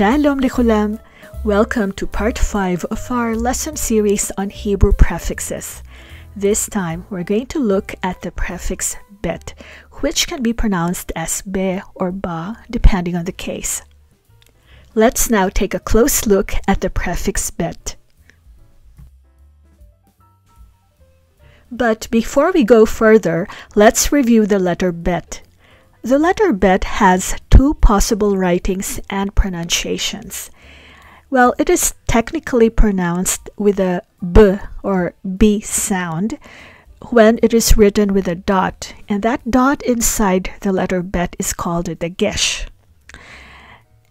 Shalom Lechulam! Welcome to part 5 of our lesson series on Hebrew prefixes. This time we're going to look at the prefix bet, which can be pronounced as be or ba depending on the case. Let's now take a close look at the prefix bet. But before we go further, let's review the letter bet. The letter bet has two possible writings and pronunciations. Well, it is technically pronounced with a b or b sound when it is written with a dot, and that dot inside the letter bet is called a dagesh.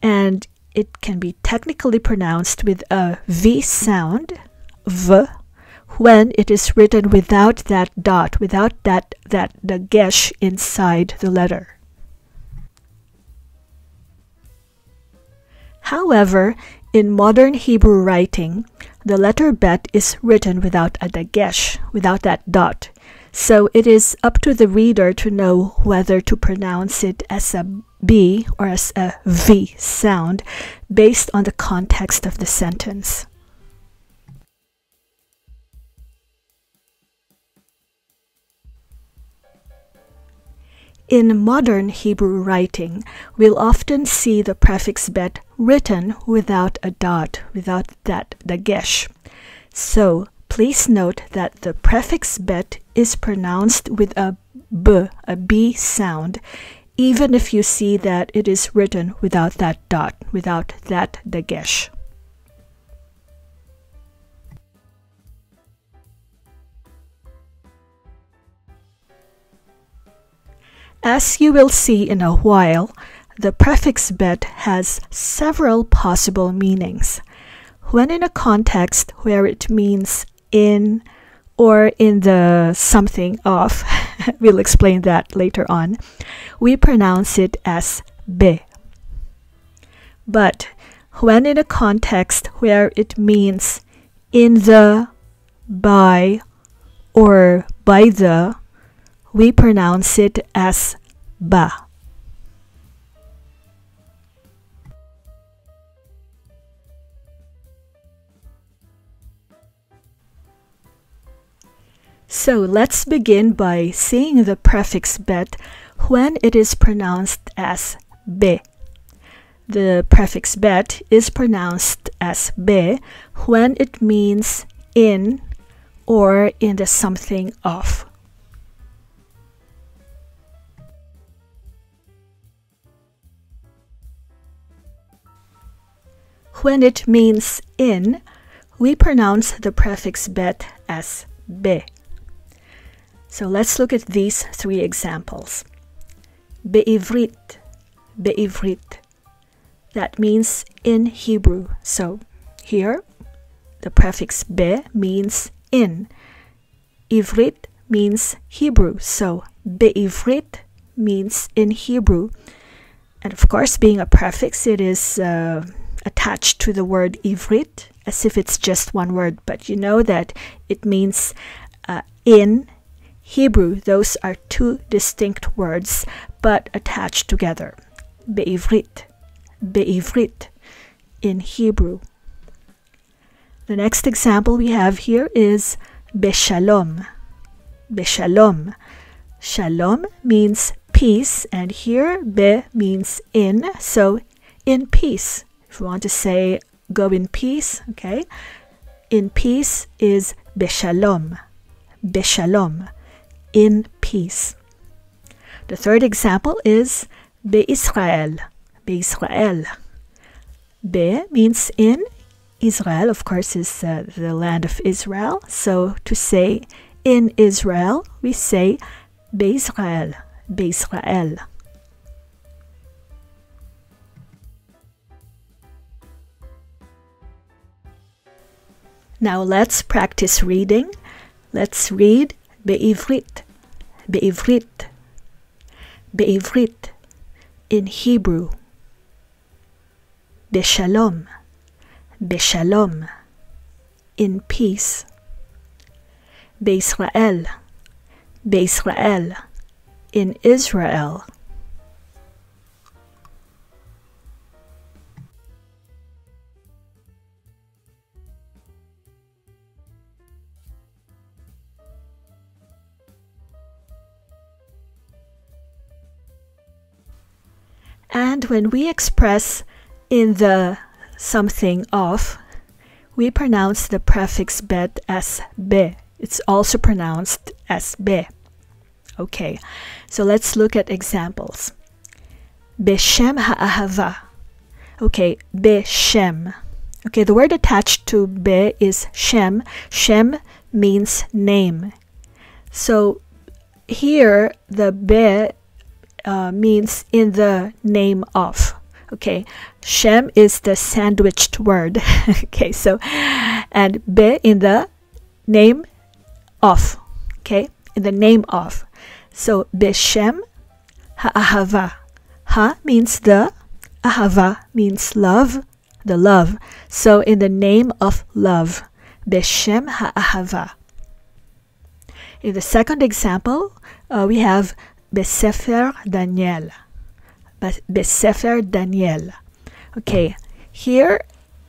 And it can be technically pronounced with a v sound, v, when it is written without that dot, without that dagesh inside the letter. However, in modern Hebrew writing, the letter bet is written without a dagesh, without that dot. So it is up to the reader to know whether to pronounce it as a B or as a V sound based on the context of the sentence. In modern Hebrew writing, we'll often see the prefix bet written without a dot, without that dagesh. So please note that the prefix bet is pronounced with a B sound, even if you see that it is written without that dot, without that dagesh. As you will see in a while, the prefix bet has several possible meanings. When in a context where it means in or in the something of, we'll explain that later on, we pronounce it as be. But when in a context where it means in the, by, or by the, we pronounce it as ba. So let's begin by seeing the prefix bet when it is pronounced as be. The prefix bet is pronounced as be when it means in or in the something of. When it means in, we pronounce the prefix bet as be. So let's look at these three examples. Be'ivrit, be'ivrit. That means in Hebrew. So here, the prefix be means in. Ivrit means Hebrew. So be'ivrit means in Hebrew. And of course, being a prefix, it is attached to the word ivrit as if it's just one word, but you know that it means in Hebrew. Those are two distinct words but attached together. Be'ivrit, be'ivrit, in Hebrew. The next example we have here is beshalom, beshalom. Shalom means peace, and here be means in, so in peace. If you want to say go in peace, okay, in peace is beshalom, beshalom, in peace. The third example is be'Israel, be'Israel. Be means in. Israel, of course, is the land of Israel. So to say in Israel, we say be'Israel, be'Israel. Now let's practice reading. Let's read be'ivrit, be'ivrit, be'ivrit, in Hebrew. Beshalom, beshalom, in peace. Be'Israel, be'Israel, in Israel. And when we express in the something of, we pronounce the prefix bet as be. It's also pronounced as be. Okay, so let's look at examples. Beshem ha'ahava. Okay, beshem. Okay, the word attached to be is shem. Shem means name. So here the be means in the name of. Okay, shem is the sandwiched word. Okay, so, and be in the name of. Okay, in the name of. So beshem ha'ahava. Ha means the, ahava means love, the love. So in the name of love, beshem ha'ahava. In the second example, we have besefer Daniel. Besefer Daniel. Okay, here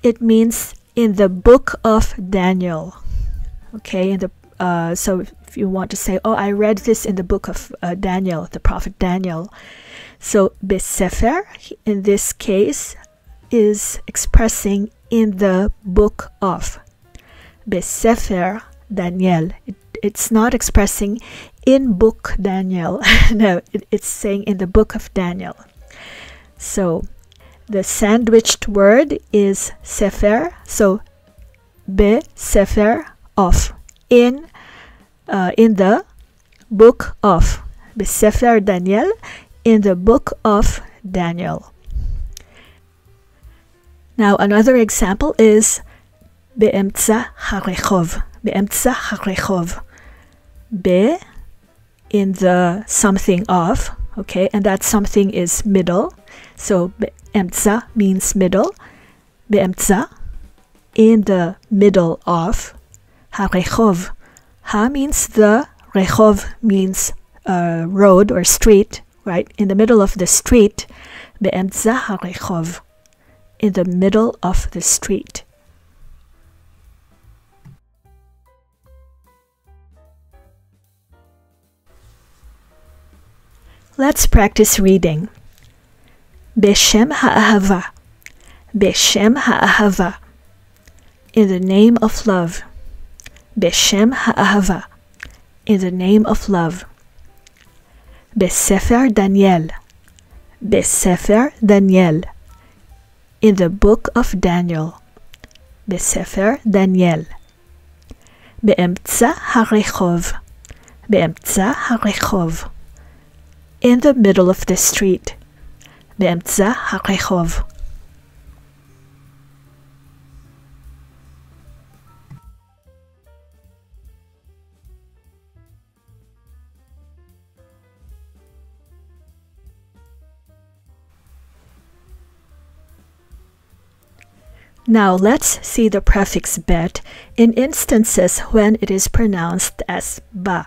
it means in the book of Daniel. Okay, in the so if you want to say, oh, I read this in the book of Daniel, the prophet Daniel. So besefer in this case is expressing in the book of. Besefer Daniel. It's not expressing in book Daniel. No, it's saying in the book of Daniel. So the sandwiched word is sefer. So be sefer of, in the book of. Be sefer Daniel, in the book of Daniel. Now another example is be'emtza harechov. Be'emtza harechov. Be in the something of. Okay, and that something is middle. So be'emtza means middle. Be'emtza, in the middle of. Harechov. Ha means the, rechov means road or street, right? In the middle of the street. Be'emtza harechov. In the middle of the street. Let's practice reading. Beshem ha'ahava. Beshem ha'ahava. In the name of love. Beshem ha'ahava. In the name of love. Besefer Daniel. Besefer Daniel. In the book of Daniel. Besefer Daniel. Be'emtza harechov. Be'emtza harechov. In the middle of the street. Be'emtza harechov. Now let's see the prefix bet in instances when it is pronounced as ba.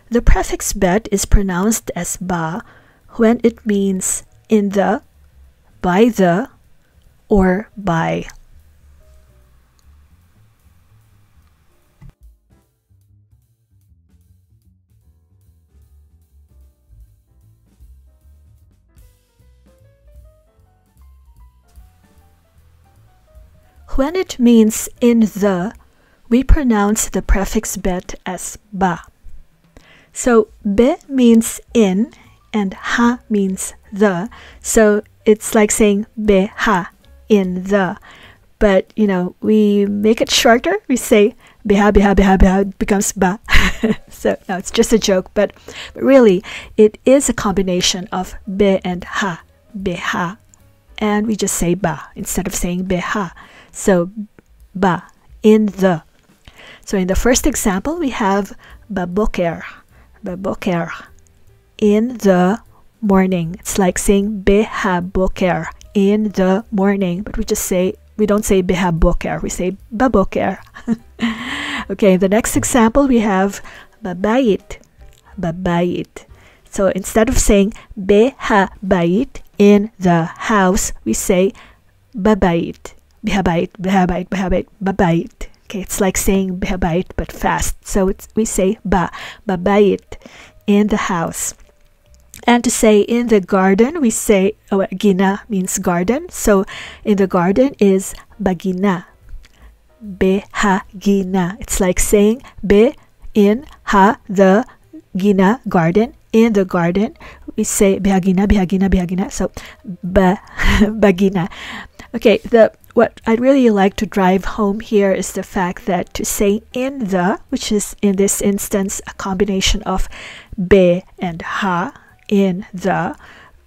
The prefix bet is pronounced as ba when it means in the, by the, or by. When it means in the, we pronounce the prefix bet as ba. So be means in and ha means the. So it's like saying be ha, in the. But you know, we make it shorter. We say beha beha beha beha, it becomes ba. So no, it's just a joke, but really it is a combination of be and ha, beha. And we just say ba instead of saying beha. So ba, in the. So in the first example we have baboker. Baboker, in the morning. It's like saying beha boker, in the morning. But we don't say beha boker, we say baboker. Okay, the next example we have babayit. Babayit. So instead of saying beha bayit, in the house, we say babayit. Behabait, behabait, behabait, babayit. Okay, it's like saying behabait but fast. So we say babayit, in the house. And to say in the garden, we say, gina means garden. So in the garden is bagina. Behagina. It's like saying be in ha the gina garden. In the garden, we say behagina, behagina, behagina. So bagina. Okay, what I'd really like to drive home here is the fact that to say in the, which is in this instance a combination of be and ha, in the,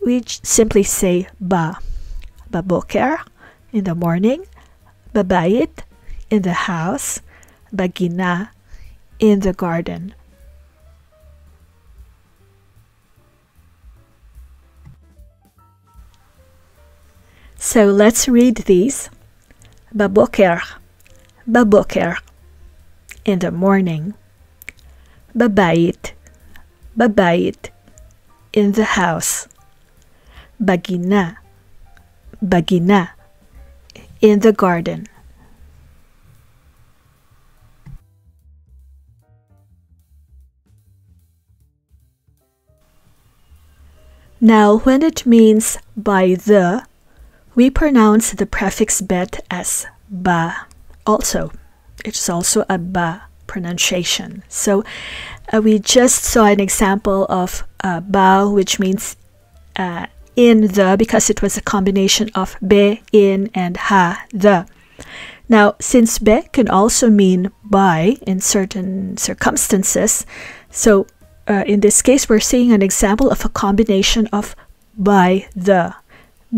we simply say baboker, in the morning, babayit, in the house, bagina, in the garden. So let's read these. Baboker, baboker, in the morning. Babayit, babayit, in the house. Bagina, bagina, in the garden. Now, when it means by the, we pronounce the prefix bet as ba. Also, it's also a ba pronunciation. So we just saw an example of ba, which means in the, because it was a combination of be, in, and ha, the. Now, since be can also mean by in certain circumstances, so in this case, we're seeing an example of a combination of by the.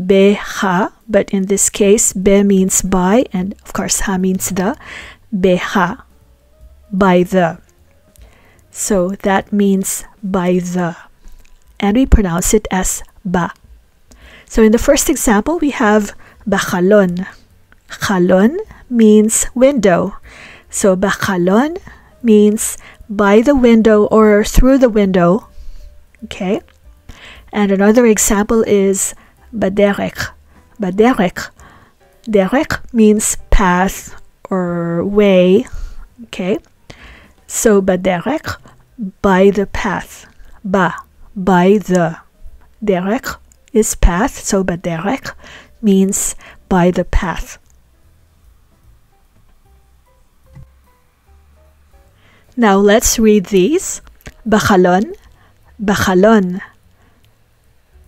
Be ha, but in this case, be means by, and of course, ha means the. Be ha, by the. So that means by the. And we pronounce it as ba. So in the first example, we have bachalon. Chalon means window. So bachalon means by the window or through the window. Okay. And another example is baderek. Baderek. Derek means path or way. Okay. So baderek, by the path. Ba, by the. Derek is path. So baderek means by the path. Now let's read these. Bachalon, bachalon,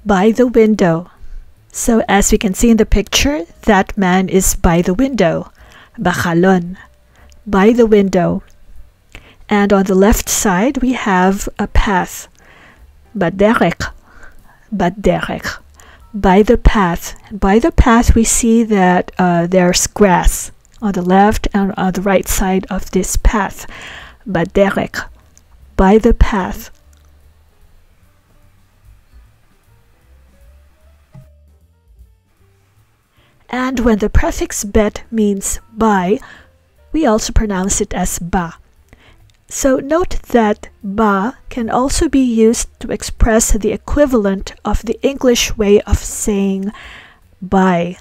by the window. So as we can see in the picture, that man is by the window. Bachalon, by the window. And on the left side, we have a path. Baderek, baderek, by the path. By the path, we see that there's grass on the left and on the right side of this path. Baderek, by the path. And when the prefix bet means by, we also pronounce it as ba. So note that ba can also be used to express the equivalent of the English way of saying by.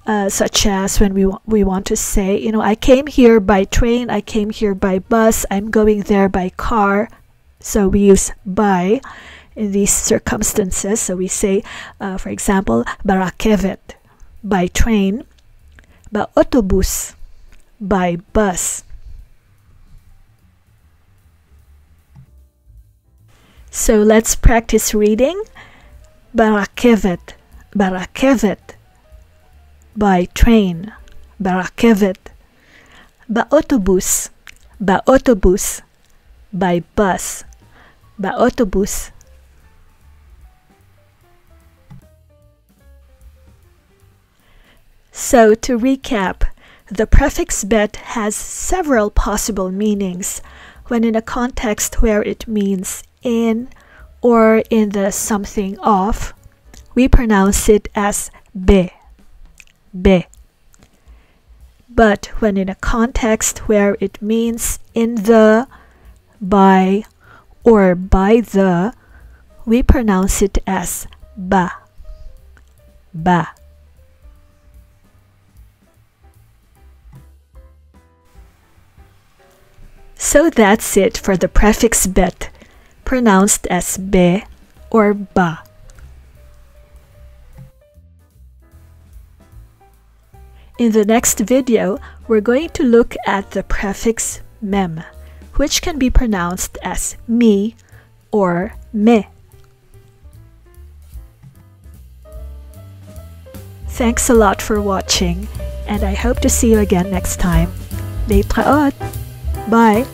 Such as when we want to say, you know, I came here by train, I came here by bus, I'm going there by car. So we use by in these circumstances. So we say, for example, barakevet, by train, ba-autobus, by bus. So let's practice reading. Barakevet, barakevet, by train. Barakevet. Ba-autobus, ba-autobus, by bus. Ba-autobus. So to recap, the prefix bet has several possible meanings when in a context where it means in or in the something of, we pronounce it as be. Be. But when in a context where it means in the, by, or by the, we pronounce it as ba. Ba. So that's it for the prefix bet, pronounced as be or ba. In the next video, we're going to look at the prefix mem, which can be pronounced as mi or me. Thanks a lot for watching, and I hope to see you again next time. Letraot! Bye!